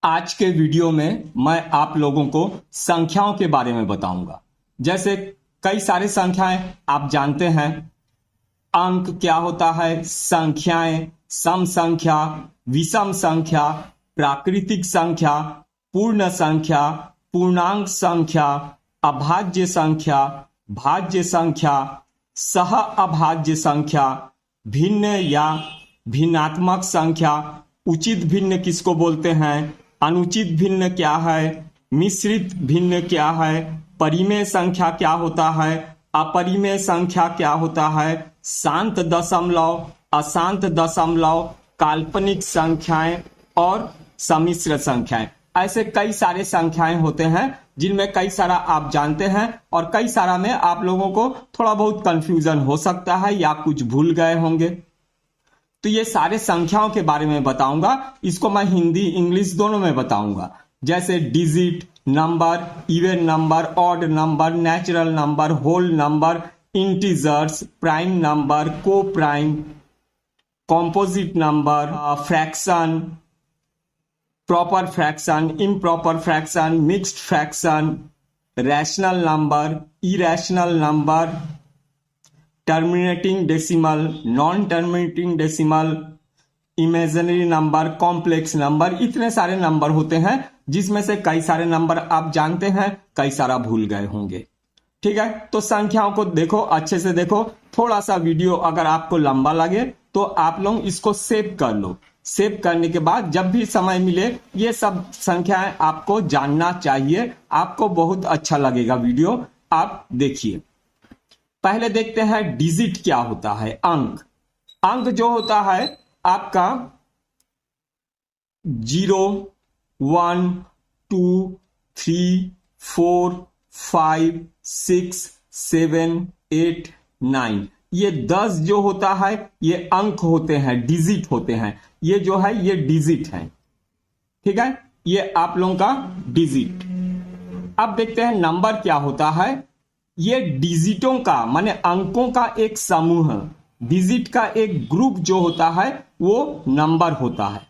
आज के वीडियो में मैं आप लोगों को संख्याओं के बारे में बताऊंगा। जैसे कई सारे संख्याएं आप जानते हैं। अंक क्या होता है, संख्याएं, सम संख्या, विषम संख्या, प्राकृतिक संख्या, पूर्ण संख्या, पूर्णांक संख्या, अभाज्य संख्या, भाज्य संख्या, सह अभाज्य संख्या, भिन्न या भिन्नात्मक संख्या, उचित भिन्न किसको बोलते हैं, अनुचित भिन्न क्या है, मिश्रित भिन्न क्या है, परिमेय संख्या क्या होता है, अपरिमेय संख्या क्या होता है, शांत दशमलव, अशांत दशमलव, काल्पनिक संख्याएं और सम्मिश्र संख्याएं। ऐसे कई सारे संख्याएं होते हैं जिनमें कई सारा आप जानते हैं और कई सारा में आप लोगों को थोड़ा बहुत कंफ्यूजन हो सकता है या कुछ भूल गए होंगे। तो ये सारे संख्याओं के बारे में बताऊंगा। इसको मैं हिंदी इंग्लिश दोनों में बताऊंगा। जैसे digit, number, even number, odd number, natural number, whole number, integers, prime number, coprime, composite number, fraction, proper fraction, improper fraction, mixed fraction, rational number, irrational number, terminating decimal, non terminating decimal, imaginary number, complex number. इतने सारे number होते हैं जिसमें से कई सारे number आप जानते हैं, कई सारा भूल गए होंगे। ठीक है, तो संख्याओं को देखो, अच्छे से देखो। थोड़ा सा वीडियो अगर आपको लंबा लगे तो आप लोग इसको सेव कर लो। सेव करने के बाद जब भी समय मिले ये सब संख्याएं आपको जानना चाहिए। आपको बहुत अच्छा लगेगा वीडियो, आप देखिए। पहले देखते हैं डिजिट क्या होता है। अंक, अंक जो होता है आपका 0, 1, 2, 3, 4, 5, 6, 7, 8, 9। ये 10 जो होता है ये अंक होते हैं, डिजिट होते हैं। ये जो है ये डिजिट है। ठीक है, ये आप लोगों का डिजिट। अब देखते हैं नंबर क्या होता है। ये डिजिटों का माने अंकों का एक समूह, डिजिट का एक ग्रुप जो होता है वो नंबर होता है।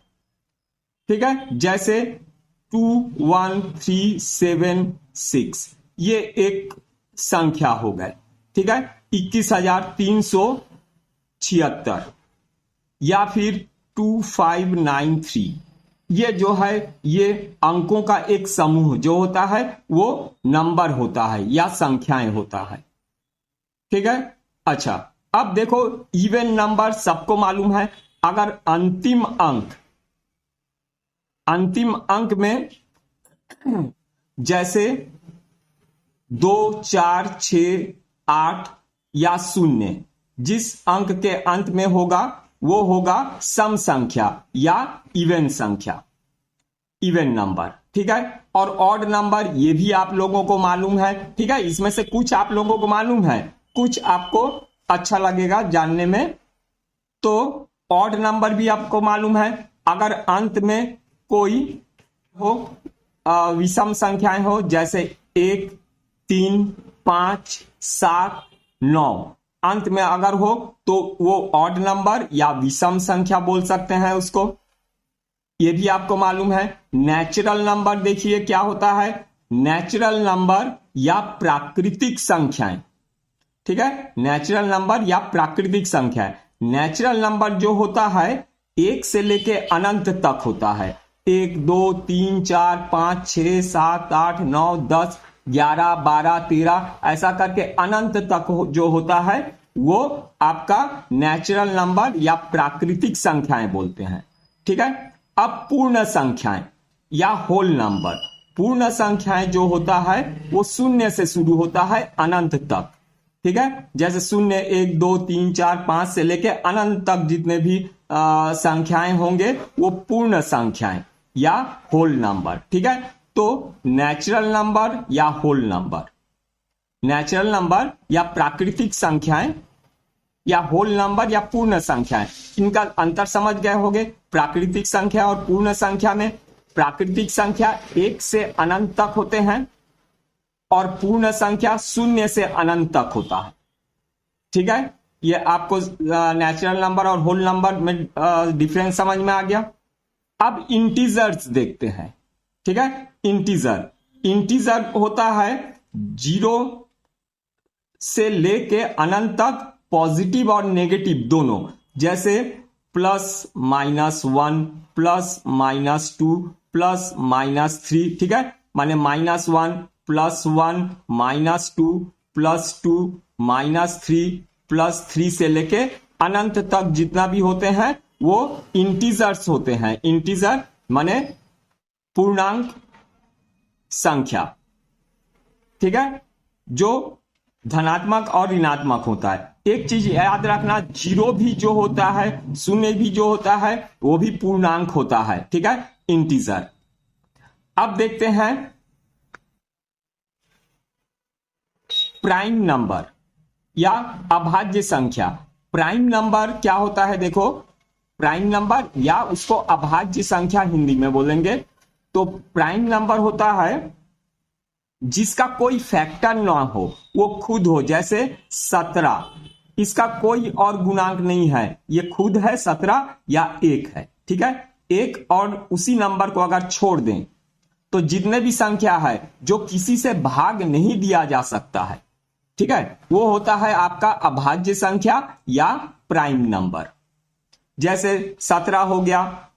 ठीक है, जैसे 2, 1, 3, 7, 6 ये एक संख्या हो गए। ठीक है, 21,376 या फिर 2593 ये जो है ये अंकों का एक समूह जो होता है वो नंबर होता है या संख्याएं होता है। ठीक है, अच्छा अब देखो इवन नंबर सबको मालूम है। अगर अंतिम अंक में जैसे 2, 4, 6, 8 या 0 जिस अंक के अंत में होगा वो होगा सम संख्या या इवन संख्या, इवन नंबर। ठीक है, और ऑड नंबर ये भी आप लोगों को मालूम है। ठीक है, इसमें से कुछ आप लोगों को मालूम है, कुछ आपको अच्छा लगेगा जानने में। तो ऑड नंबर भी आपको मालूम है। अगर अंत में कोई हो विषम संख्याएं हो जैसे 1, 3, 5, 7, 9 अंत में अगर हो तो वो ऑड नंबर या विषम संख्या बोल सकते हैं उसको। ये भी आपको मालूम है। नेचुरल नंबर देखिए क्या होता है, नेचुरल नंबर या प्राकृतिक संख्याएं। ठीक है, नेचुरल नंबर या प्राकृतिक संख्या। नेचुरल नंबर जो होता है 1 से लेके अनंत तक होता है। 1, 2, 3, 4, 5, 6, 7, 8, 9, 10, 11, 12, 13 ऐसा करके अनंत तक जो होता है वो आपका नेचुरल नंबर या प्राकृतिक संख्याएं बोलते हैं। ठीक है, अब पूर्ण संख्याएं या होल नंबर। पूर्ण संख्याएं जो होता है वो 0 से शुरू होता है अनंत तक। ठीक है, जैसे 0, 1, 2, 3, 4, 5 से लेके अनंत तक जितने भी संख्याएं होंगे वो पूर्ण संख्याएं या होल नंबर। ठीक है, तो नेचुरल नंबर या होल नंबर, नेचुरल नंबर या प्राकृतिक संख्याएं या होल नंबर या पूर्ण संख्याएं, इनका अंतर समझ गए होंगे। प्राकृतिक संख्या और पूर्ण संख्या में प्राकृतिक संख्या 1 से अनंत तक होते हैं और पूर्ण संख्या 0 से अनंत तक होता है। ठीक है, ये आपको नेचुरल नंबर और होल नंबर में डिफरेंस समझ में आ गया। अब इंटीजर्स देखते हैं। ठीक है। इंटीजर, इंटीजर होता है 0 से लेके अनंत तक पॉजिटिव और नेगेटिव दोनों, जैसे +-1, +-2, +-3, ठीक है। माने -1, +1, -2, +2, -3, +3 से लेके अनंत तक जितना भी होते हैं वो इंटीजर्स होते हैं। इंटीजर माने पूर्णांक संख्या, ठीक है, जो धनात्मक और ऋणात्मक होता है। एक चीज याद रखना, 0 भी जो होता है, 0 भी जो होता है, वो भी पूर्णांक होता है, ठीक है, इंटीजर। अब देखते हैं प्राइम नंबर या अभाज्य संख्या। प्राइम नंबर क्या होता है, देखो, प्राइम नंबर या उसको अभाज्य संख्या हिंदी में बोलेंगे। तो प्राइम नंबर होता है जिसका कोई फैक्टर ना हो, वो खुद हो, जैसे 17, इसका कोई और गुणांक नहीं है, ये खुद है 17 या 1 है, ठीक है। 1 और उसी नंबर को अगर छोड़ दें तो जितने भी संख्या है जो किसी से भाग नहीं दिया जा सकता है, ठीक है, वो होता है आपका अभाज्य संख्या या प्राइम नंबर। जैसे 17 हो गया,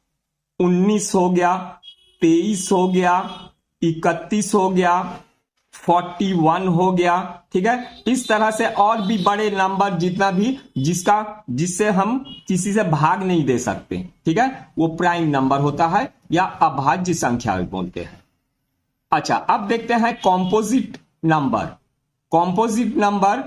19 हो गया, 23 हो गया, 31 हो गया, 41 हो गया, ठीक है। इस तरह से और भी बड़े नंबर जितना भी जिससे हम किसी से भाग नहीं दे सकते, ठीक है, वो प्राइम नंबर होता है या अभाज्य संख्या बोलते हैं। अच्छा, अब देखते हैं कॉम्पोजिट नंबर। कॉम्पोजिट नंबर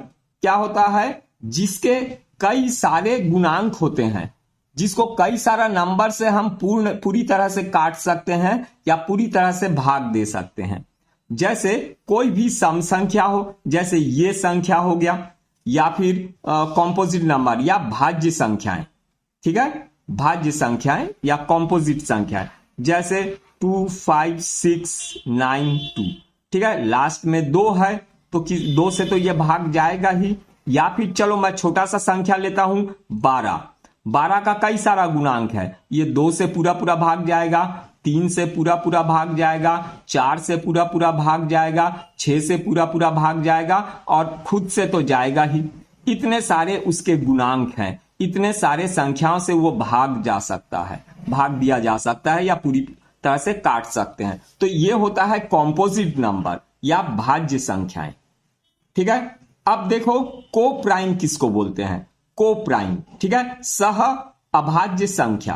क्या होता है, जिसके कई सारे गुणांक होते हैं, जिसको कई सारा नंबर से हम पूरी तरह से काट सकते हैं या पूरी तरह से भाग दे सकते हैं। जैसे कोई भी सम संख्या हो, जैसे ये संख्या हो गया, या फिर कॉम्पोजिट नंबर या भाज्य संख्याएं, ठीक है, भाज्य संख्याएं या कॉम्पोजिट संख्याएं, जैसे 2, 5, 6, 9, 2, ठीक है। लास्ट में 2 है तो 2 से तो ये भाग जाएगा ही। या फिर चलो मैं छोटा सा संख्या लेता हूं 12। 12 का कई सारा गुणांक है, ये 2 से पूरा पूरा भाग जाएगा, 3 से पूरा पूरा भाग जाएगा, 4 से पूरा पूरा भाग जाएगा, 6 से पूरा पूरा भाग जाएगा और खुद से तो जाएगा ही। इतने सारे उसके गुणांक हैं, इतने सारे संख्याओं से वो भाग जा सकता है, भाग दिया जा सकता है या पूरी तरह से काट सकते हैं। तो ये होता है कॉम्पोजिट नंबर या भाज्य संख्याएं, ठीक है। अब देखो को प्राइम किसको बोलते हैं, को प्राइम, ठीक है, सह अभाज्य संख्या।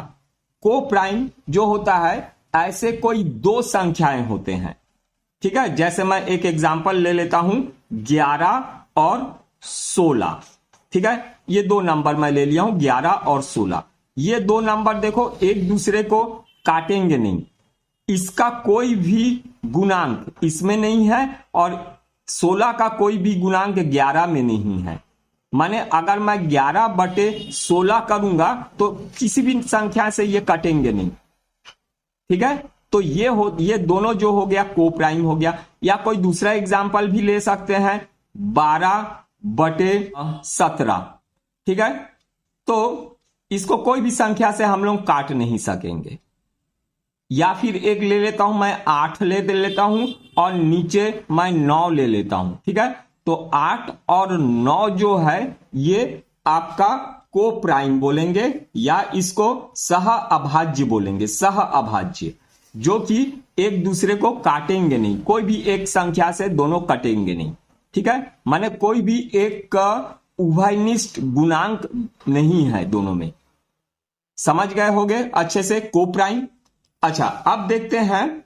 को प्राइम जो होता है, ऐसे कोई 2 संख्याएं होते हैं, ठीक है। जैसे मैं एक एग्जांपल ले लेता हूं 11 और 16, ठीक है, ये 2 नंबर मैं ले लिया हूं 11 और 16। ये 2 नंबर देखो एक दूसरे को काटेंगे नहीं, इसका कोई भी गुणांक इसमें नहीं है और 16 का कोई भी गुणांक 11 में नहीं है। माने अगर मैं 11/16 करूंगा तो किसी भी संख्या से ये कटेंगे नहीं, ठीक है। तो ये दोनों जो हो गया को प्राइम हो गया। या कोई दूसरा एग्जांपल भी ले सकते हैं 12/17, ठीक है। तो इसको कोई भी संख्या से हम लोग काट नहीं सकेंगे। या फिर एक ले लेता हूं मैं 8 ले लेता हूं और नीचे मैं 9 ले लेता हूं, ठीक है। तो 8 और 9 जो है ये आपका को प्राइम बोलेंगे या इसको सह अभाज्य बोलेंगे, सह अभाज्य, जो कि एक दूसरे को काटेंगे नहीं, कोई भी एक संख्या से दोनों कटेंगे नहीं, ठीक है। माने कोई भी एक का उभयनिष्ठ गुणांक नहीं है दोनों में। समझ गए होंगे अच्छे से को प्राइम। अच्छा, अब देखते हैं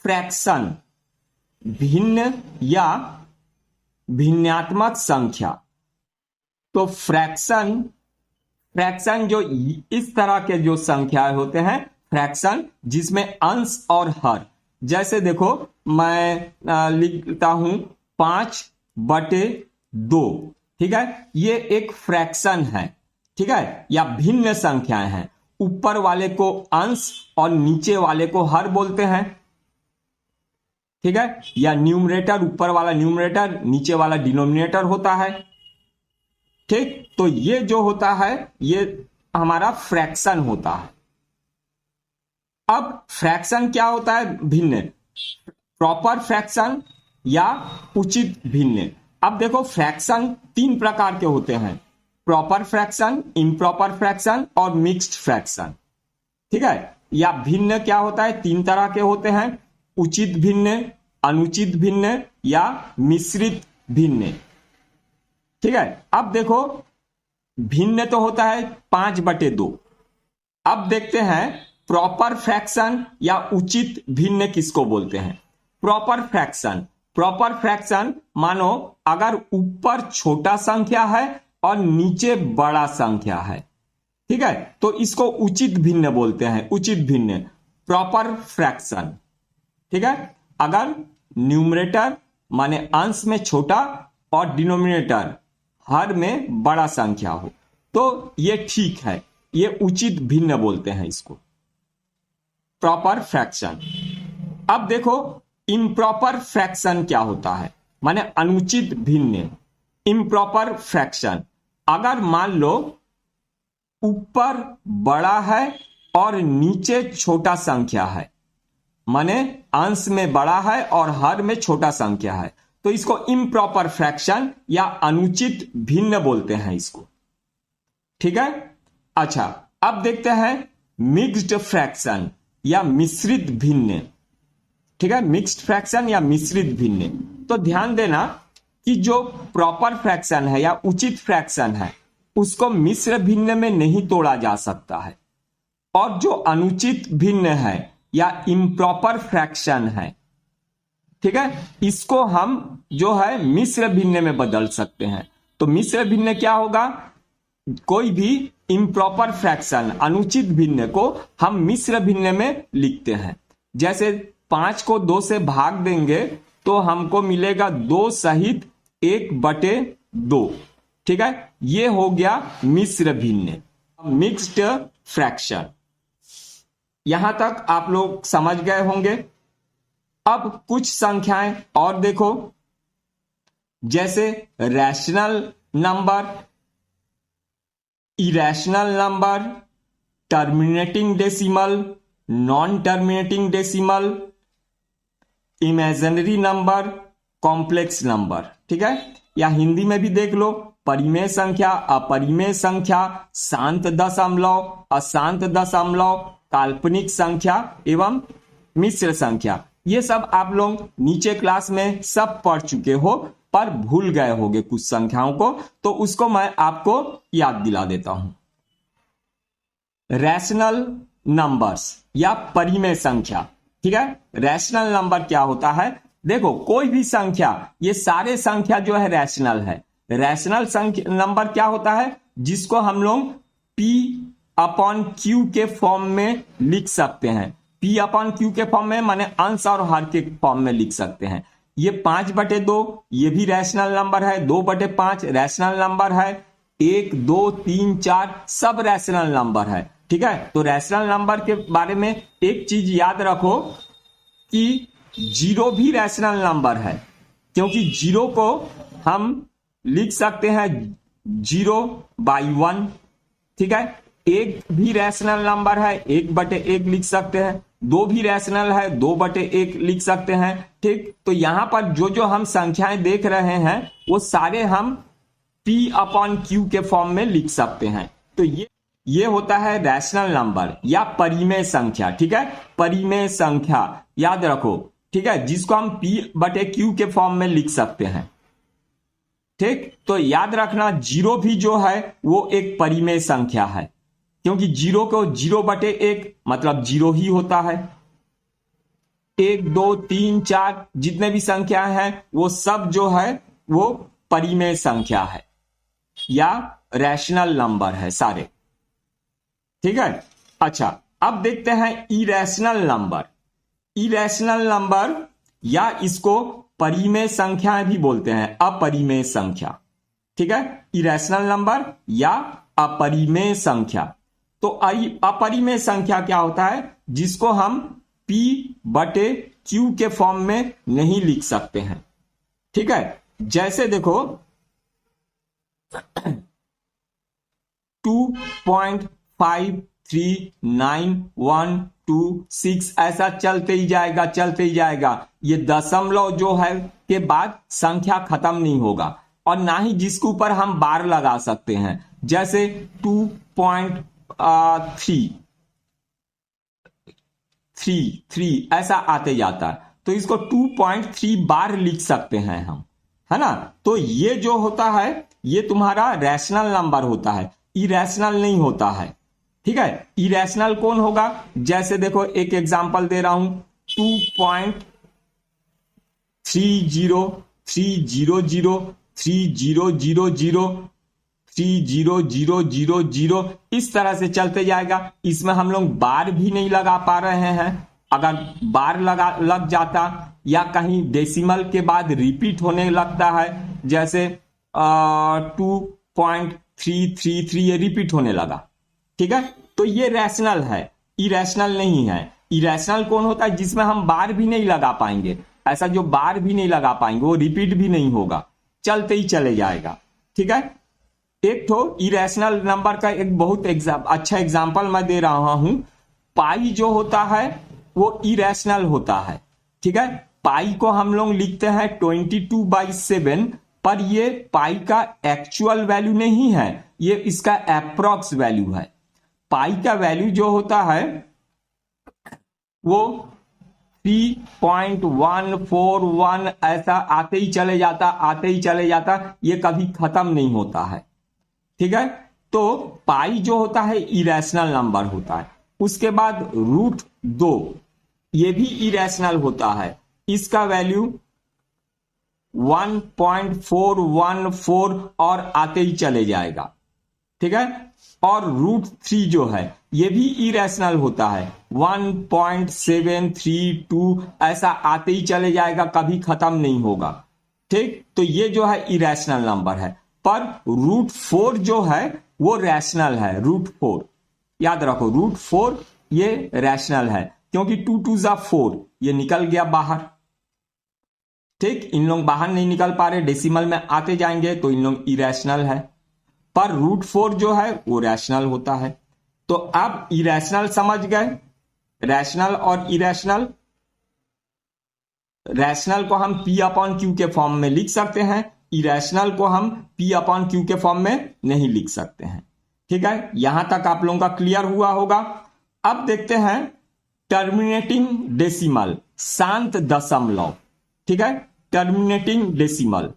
फ्रैक्शन, भिन्न या भिन्नात्मक संख्या। तो फ्रैक्शन जो इस तरह के जो संख्याएं होते हैं, फ्रैक्शन जिसमें अंश और हर, जैसे देखो मैं लिखता हूं 5/2, ठीक है, ये एक फ्रैक्शन है, ठीक है, या भिन्न संख्याएं हैं। ऊपर वाले को अंश और नीचे वाले को हर बोलते हैं, ठीक है, या न्यूमरेटर, ऊपर वाला न्यूमरेटर, नीचे वाला डिनोमिनेटर होता है, ठीक। तो ये जो होता है ये हमारा फ्रैक्शन होता है। अब फ्रैक्शन क्या होता है? भिन्न, प्रॉपर फ्रैक्शन या उचित भिन्न। अब देखो फ्रैक्शन तीन प्रकार के होते हैं, प्रॉपर फ्रैक्शन, इम्प्रॉपर फ्रैक्शन और मिक्स्ड फ्रैक्शन। ठीक है, या भिन्न क्या होता है? तीन तरह के होते हैं, उचित भिन्न, अनुचित भिन्न या मिश्रित भिन्न। ठीक है, अब देखो भिन्न तो होता है 5/2। अब देखते हैं प्रॉपर फ्रैक्शन या उचित भिन्न किसको बोलते हैं। प्रॉपर फ्रैक्शन, प्रॉपर फ्रैक्शन मानो अगर ऊपर छोटा संख्या है और नीचे बड़ा संख्या है, ठीक है, तो इसको उचित भिन्न बोलते हैं, उचित भिन्न, प्रॉपर फ्रैक्शन। ठीक है, अगर न्यूमरेटर माने अंश में छोटा और डिनोमिनेटर हर में बड़ा संख्या हो तो ये ठीक है, ये उचित भिन्न बोलते हैं इसको, प्रॉपर फ्रैक्शन। अब देखो इम्प्रॉपर फ्रैक्शन क्या होता है, माने अनुचित भिन्न। इम्प्रॉपर फ्रैक्शन, अगर मान लो ऊपर बड़ा है और नीचे छोटा संख्या है, माने अंश में बड़ा है और हर में छोटा संख्या है, तो इसको इम्प्रॉपर फ्रैक्शन या अनुचित भिन्न बोलते हैं इसको। ठीक है, अच्छा अब देखते हैं मिक्स्ड फ्रैक्शन या मिश्रित भिन्न। ठीक है, मिक्स्ड फ्रैक्शन या मिश्रित भिन्न। तो ध्यान देना कि जो प्रॉपर फ्रैक्शन है या उचित फ्रैक्शन है उसको मिश्र भिन्न में नहीं तोड़ा जा सकता है, और जो अनुचित भिन्न है या इम्प्रॉपर फ्रैक्शन है, ठीक है, इसको हम जो है मिश्र भिन्न में बदल सकते हैं। तो मिश्र भिन्न क्या होगा? कोई भी इम्प्रॉपर फ्रैक्शन, अनुचित भिन्न को हम मिश्र भिन्न में लिखते हैं। जैसे 5 को 2 से भाग देंगे तो हमको मिलेगा 2 सहित 1/2। ठीक है, ये हो गया मिश्र भिन्न, मिक्स्ड फ्रैक्शन। यहां तक आप लोग समझ गए होंगे। अब कुछ संख्याएं और देखो, जैसे rational number, irrational number, terminating decimal, non terminating decimal, imaginary number, complex number. ठीक है, या हिंदी में भी देख लो, परिमेय संख्या, अपरिमेय संख्या, शांत दशमलव, अशांत दशमलव, काल्पनिक संख्या एवं मिश्र संख्या। ये सब आप लोग नीचे क्लास में सब पढ़ चुके हो, पर भूल गए होंगे कुछ संख्याओं को, तो उसको मैं आपको याद दिला देता हूं। रैशनल नंबर्स या परिमेय संख्या। ठीक है, रैशनल नंबर क्या होता है? देखो कोई भी संख्या, ये सारे संख्या जो है रैशनल है। रैशनल नंबर क्या होता है? जिसको हम लोग P/Q के फॉर्म में लिख सकते हैं। P/Q के फॉर्म में माने अंश और हर के फॉर्म में लिख सकते हैं। ये 5/2 ये भी रैशनल नंबर है, 2/5 रैशनल नंबर है, 1, 2, 3, 4 सब रैशनल नंबर है। ठीक है, तो रैशनल नंबर के बारे में एक चीज याद रखो कि 0 भी रैशनल नंबर है, क्योंकि 0 को हम लिख सकते हैं 0/1। ठीक है, 1 भी रैशनल नंबर है, 1/1 लिख सकते हैं। 2 भी रैशनल है, 2/1 लिख सकते हैं। ठीक, तो यहां पर जो जो हम संख्याएं देख रहे हैं वो सारे हम P/Q के फॉर्म में लिख सकते हैं। तो ये होता है रैशनल नंबर या परिमेय संख्या। ठीक है, परिमेय संख्या याद रखो। ठीक है, जिसको हम P/Q के फॉर्म में लिख सकते हैं। ठीक, तो याद रखना 0 भी जो है वो एक परिमेय संख्या है, क्योंकि 0 को 0/1 मतलब 0 ही होता है। 1, 2, 3, 4 जितने भी संख्या हैं वो सब जो है वो परिमेय संख्या है या रैशनल नंबर है सारे। ठीक है, अच्छा अब देखते हैं इरेशनल नंबर। इरेशनल नंबर या इसको परिमेय संख्या भी बोलते हैं, अपरिमेय संख्या। ठीक है, इरेशनल नंबर या अपरिमेय संख्या। तो अपरिमेय संख्या क्या होता है? जिसको हम P/Q के फॉर्म में नहीं लिख सकते हैं। ठीक है, जैसे देखो 2.53912 2 6 ऐसा चलते ही जाएगा, चलते ही जाएगा। ये दशमलव जो है के बाद संख्या खत्म नहीं होगा, और ना ही जिसके ऊपर हम बार लगा सकते हैं, जैसे 2.3 ऐसा आते जाता है, तो इसको 2.3 बार लिख सकते हैं हम, है ना। तो ये जो होता है ये तुम्हारा रैशनल नंबर होता है, इरेशनल नहीं होता है, ठीक है। इरेशनल कौन होगा, जैसे देखो एक एग्जांपल दे रहा हूं, 2.3030030003000 इस तरह से चलते जाएगा। इसमें हम लोग बार भी नहीं लगा पा रहे हैं। अगर बार लग जाता या कहीं डेसिमल के बाद रिपीट होने लगता है, जैसे 2.333 ये रिपीट होने लगा, ठीक है, तो ये रैशनल है, इरेशनल नहीं है। इरेशनल कौन होता है, जिसमें हम बार भी नहीं लगा पाएंगे। ऐसा जो बार भी नहीं लगा पाएंगे वो रिपीट भी नहीं होगा, चलते ही चले जाएगा, ठीक है। एक तो इरेशनल नंबर का एक बहुत अच्छा एग्जांपल मैं दे रहा हूं। पाई जो होता है वो इरेशनल होता है, ठीक है। पाई को हम लोग लिखते हैं 22/7, पर ये पाई का एक्चुअल वैल्यू नहीं है, ये इसका अप्रॉक्स वैल्यू है। पाई का वैल्यू जो होता है वो 3.141 ऐसा आते ही चले जाता, आते ही चले जाता, ये कभी खत्म नहीं होता है, ठीक है। तो पाई जो होता है इरेशनल नंबर होता है। उसके बाद √2 ये भी इरेशनल होता है, इसका वैल्यू 1.414 और आते ही चले जाएगा, ठीक है। और √3 जो है ये भी इरेशनल होता है, 1.732 ऐसा आते ही चले जाएगा, कभी खत्म नहीं होगा, ठीक। तो ये जो है इरेशनल नंबर है। पर √4 जो है वो रैशनल है। √4 याद रखो, √4 ये रैशनल है, क्योंकि 2 2 4 ये निकल गया बाहर, ठीक। इन लोग बाहर नहीं निकल पा रहे, डेसिमल में आते जाएंगे तो इन लोग इरेशनल है। पर √4 जो है वो रैशनल होता है। तो अब इरेशनल समझ गए, रैशनल और इरेशनल। रैशनल को हम P/Q के फॉर्म में लिख सकते हैं, इरेशनल को हम P/Q के फॉर्म में नहीं लिख सकते हैं, ठीक है। यहां तक आप लोगों का क्लियर हुआ होगा। अब देखते हैं टर्मिनेटिंग डेसिमल, शांत दशमलव, ठीक है। टर्मिनेटिंग डेसिमल,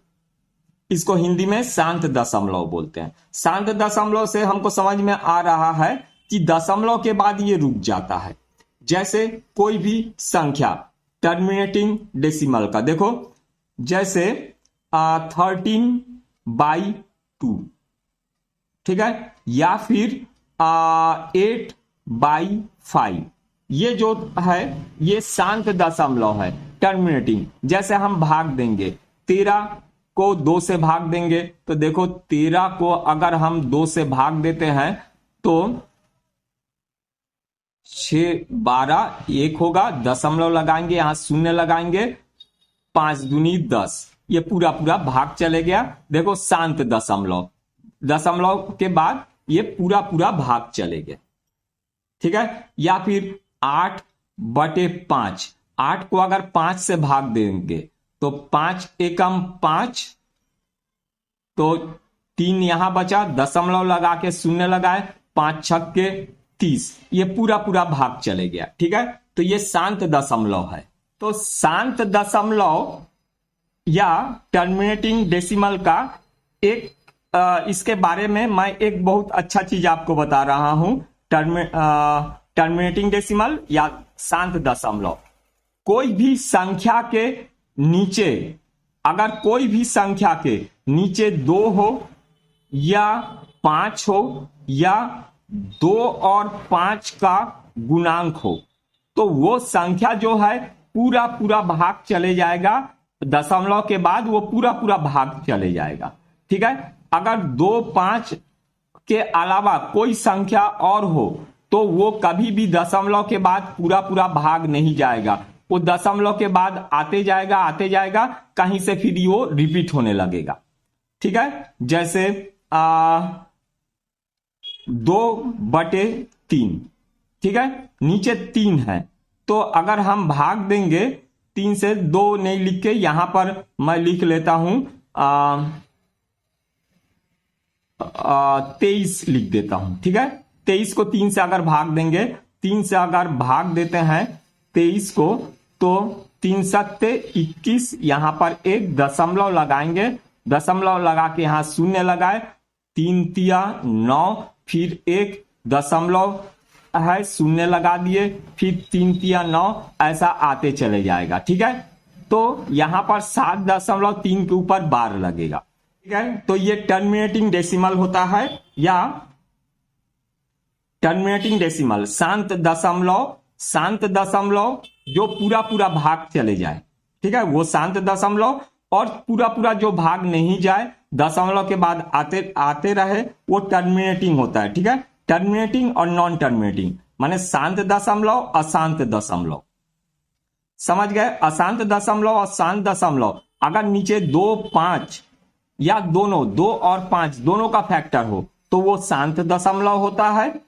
इसको हिंदी में शांत दशमलव बोलते हैं। शांत दशमलव से हमको समझ में आ रहा है कि दशमलव के बाद ये रुक जाता है। जैसे कोई भी संख्या टर्मिनेटिंग डेसिमल का देखो, जैसे 13/2, ठीक है, या फिर 8/5, ये जो है ये शांत दशमलव है, टर्मिनेटिंग। जैसे हम भाग देंगे, 13 को 2 से भाग देंगे, तो देखो 13 को अगर हम 2 से भाग देते हैं तो 6 12 1 होगा, दशमलव लगाएंगे, यहां 0 लगाएंगे, 5 दूनी 10, ये पूरा पूरा भाग चले गया। देखो शांत दशमलव, दशमलव के बाद ये पूरा पूरा भाग चले गए, ठीक है। या फिर 8/5, 8 को अगर 5 से भाग देंगे तो 5 एकम 5, तो 3 यहां बचा, दशमलव लगा के 0 लगाए, 5 छक्के 30, ये पूरा पूरा भाग चले गया, ठीक है। तो ये शांत दशमलव है। तो शांत दशमलव या टर्मिनेटिंग डेसिमल का एक इसके बारे में मैं एक बहुत अच्छा चीज आपको बता रहा हूं। टर्मिनेटिंग डेसिमल या शांत दशमलव, कोई भी संख्या के नीचे, अगर कोई भी संख्या के नीचे 2 हो या 5 हो या 2 और 5 का गुणांक हो, तो वो संख्या जो है पूरा पूरा भाग चले जाएगा, दशमलव के बाद वो पूरा पूरा भाग चले जाएगा, ठीक है। अगर 2 5 के अलावा कोई संख्या और हो तो वो कभी भी दशमलव के बाद पूरा पूरा भाग नहीं जाएगा, वो दशमलव के बाद आते जाएगा, कहीं से फिर वो रिपीट होने लगेगा, ठीक है। जैसे 2/3, ठीक है, नीचे 3 है, तो अगर हम भाग देंगे 3 से, 2 नहीं लिख के यहां पर मैं लिख लेता हूं 23 लिख देता हूं। ठीक है, 23 को 3 से अगर भाग देंगे, 3 से अगर भाग देते हैं 23 को, तो 3 सत्ते 21, यहां पर एक दशमलव लगाएंगे, दशमलव लगा के यहां शून्य लगाए, 3 तिया 9, फिर एक दशमलव है, शून्य लगा दिए, फिर 3 तिया 9, ऐसा आते चले जाएगा। ठीक है, तो यहां पर 7.3 के ऊपर बार लगेगा। ठीक है, तो ये टर्मिनेटिंग डेसिमल होता है, या टर्मिनेटिंग डेसिमल शांत दशमलव जो पूरा पूरा भाग चले जाए। ठीक है, वो शांत दशमलव, और पूरा पूरा जो भाग नहीं जाए, दशमलव के बाद आते आते रहे, वो टर्मिनेटिंग होता है। ठीक है, टर्मिनेटिंग और नॉन टर्मिनेटिंग माने शांत दशमलव, अशांत दशमलव। समझ गए? अशांत दशमलव और शांत दशमलव अगर नीचे 2, 5 या दोनों 2 और 5 दोनों का फैक्टर हो, तो वो शांत दशमलव होता है।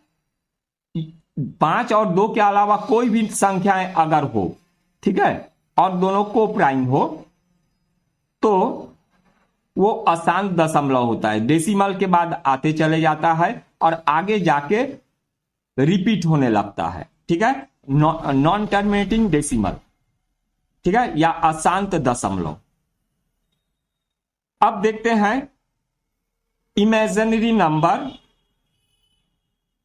5 और 2 के अलावा कोई भी संख्याएं अगर हो, ठीक है, और दोनों को प्राइम हो, तो वो अशांत दशमलव होता है। डेसिमल के बाद आते चले जाता है और आगे जाके रिपीट होने लगता है। ठीक है, नॉन टर्मिनेटिंग डेसिमल, ठीक है, या अशांत दशमलव। अब देखते हैं इमेजिनरी नंबर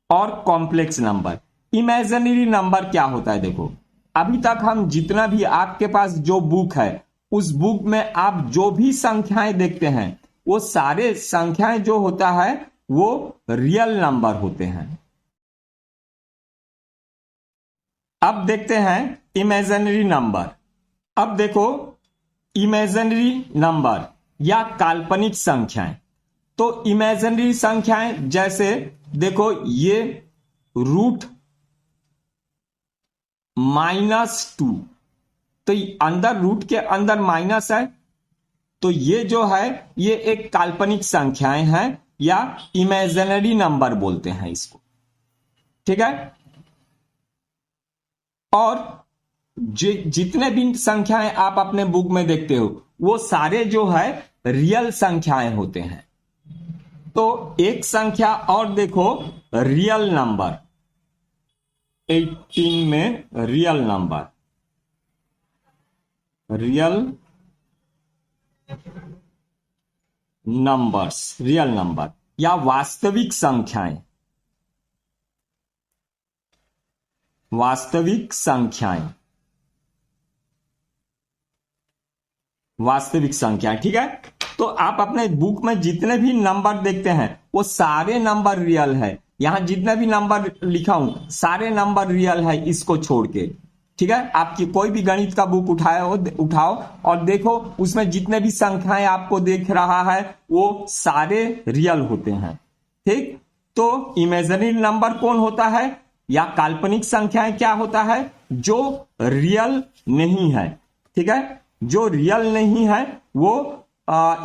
और कॉम्प्लेक्स नंबर। इमेजिनरी नंबर क्या होता है? देखो, अभी तक हम जितना भी आपके पास जो बुक है, उस बुक में आप जो भी संख्याएं देखते हैं, वो सारे संख्याएं जो होता है वो रियल नंबर होते हैं। अब देखते हैं इमेजिनरी नंबर। अब देखो, इमेजिनरी नंबर या काल्पनिक संख्याएं, तो इमेजिनरी संख्याएं जैसे देखो, ये रूट -2, तो अंदर रूट के अंदर माइनस है, तो ये जो है ये एक काल्पनिक संख्याएं हैं, या इमेजिनरी नंबर बोलते हैं इसको। ठीक है, और जितने भी संख्याएं आप अपने बुक में देखते हो, वो सारे जो है रियल संख्याएं होते हैं। तो एक संख्या और देखो, रियल नंबर 18 में, real number, real numbers, real number या वास्तविक संख्याएं, वास्तविक संख्याएं, वास्तविक संख्या। ठीक है, तो आप अपने बुक में जितने भी नंबर देखते हैं, वो सारे नंबर रियल है। यहां जितने भी नंबर लिखा हूं, सारे नंबर रियल है, इसको छोड़ के। ठीक है, आपकी कोई भी गणित का बुक उठाओ और देखो, उसमें जितने भी संख्याएं आपको देख रहा है, वो सारे रियल होते हैं। ठीक, तो इमेजिनरी नंबर कौन होता है, या काल्पनिक संख्याएं क्या होता है? जो रियल नहीं है। ठीक है, जो रियल नहीं है वो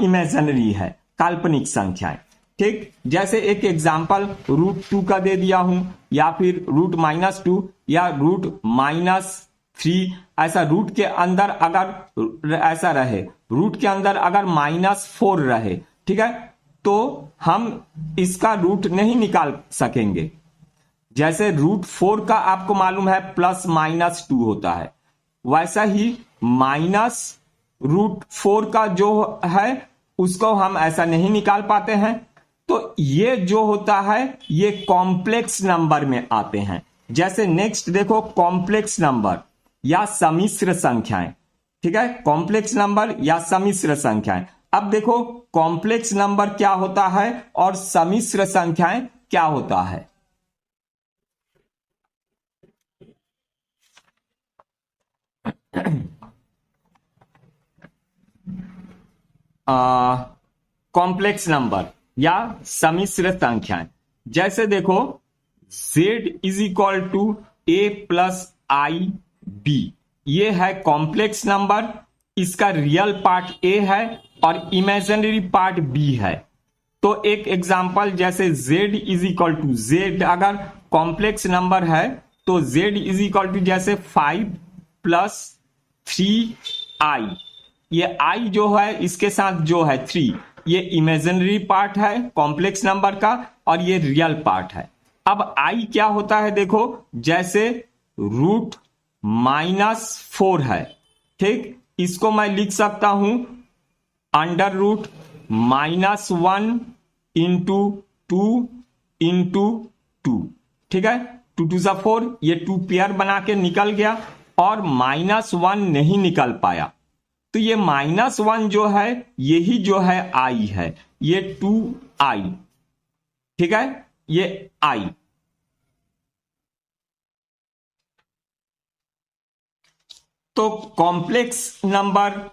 इमेजिनरी है, काल्पनिक संख्याएं। ठीक, जैसे एक एग्जांपल √2 का दे दिया हूं, या फिर √-2 या √-3, ऐसा रूट के अंदर अगर ऐसा रहे, रूट के अंदर अगर -4 रहे, ठीक है, तो हम इसका रूट नहीं निकाल सकेंगे। जैसे √4 का आपको मालूम है +-2 होता है, वैसा ही -√4 का जो है उसको हम ऐसा नहीं निकाल पाते हैं। तो ये जो होता है ये कॉम्प्लेक्स नंबर में आते हैं। जैसे नेक्स्ट देखो, कॉम्प्लेक्स नंबर या सम्मिश्र संख्याएं। ठीक है, कॉम्प्लेक्स नंबर या सम्मिश्र संख्याएं। अब देखो, कॉम्प्लेक्स नंबर क्या होता है और सम्मिश्र संख्याएं क्या होता है। कॉम्प्लेक्स नंबर या सम्मिश्र संख्याएं, जैसे देखो, z = a + ib, ये है कॉम्प्लेक्स नंबर, इसका रियल पार्ट a है और इमेजिनरी पार्ट b है। तो एक एग्जांपल, जैसे z = z अगर कॉम्प्लेक्स नंबर है, तो z इज इक्वल टू जैसे 5 प्लस 3i, ये i जो है इसके साथ जो है 3, ये इमेजिनरी पार्ट है कॉम्प्लेक्स नंबर का और ये रियल पार्ट है। अब i क्या होता है देखो, जैसे रूट -4 है, ठीक, इसको मैं लिख सकता हूं अंडर रूट -1 इंटू 2 इंटू 2, ठीक है, 2 2 4, ये 2 पेयर बना के निकल गया और -1 नहीं निकल पाया, तो ये -1 जो है यही जो है i है, ये 2i, ठीक है, ये i। तो कॉम्प्लेक्स नंबर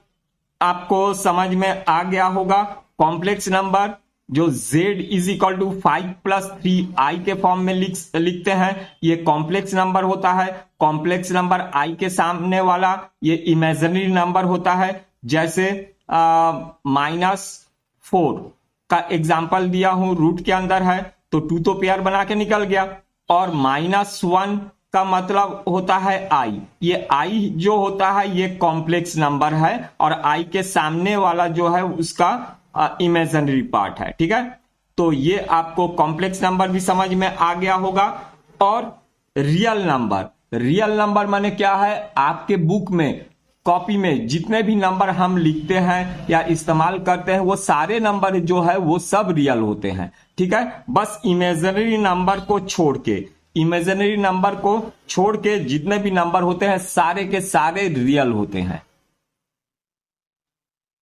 आपको समझ में आ गया होगा। कॉम्प्लेक्स नंबर जो z is equal to 5 plus 3i के फॉर्म में लिखते हैं, ये कॉम्प्लेक्स नंबर होता है। कॉम्प्लेक्स नंबर i के सामने वाला ये इमेजिनरी नंबर होता है, जैसे -4 का एग्जाम्पल दिया हूं, रूट के अंदर है तो 2 तो पेयर बना के निकल गया, और -1 का मतलब होता है i, ये i जो होता है ये कॉम्प्लेक्स नंबर है और i के सामने वाला जो है उसका इमेजिनरी पार्ट है, ठीक है। तो ये आपको कॉम्प्लेक्स नंबर भी समझ में आ गया होगा। और रियल नंबर, रियल नंबर माने क्या है, आपके बुक में कॉपी में जितने भी नंबर हम लिखते हैं या इस्तेमाल करते हैं वो सारे नंबर जो है वो सब रियल होते हैं, ठीक है। बस इमेजिनरी नंबर को छोड़ के, इमेजिनरी नंबर को छोड़ के जितने भी नंबर होते हैं सारे के सारे रियल होते हैं।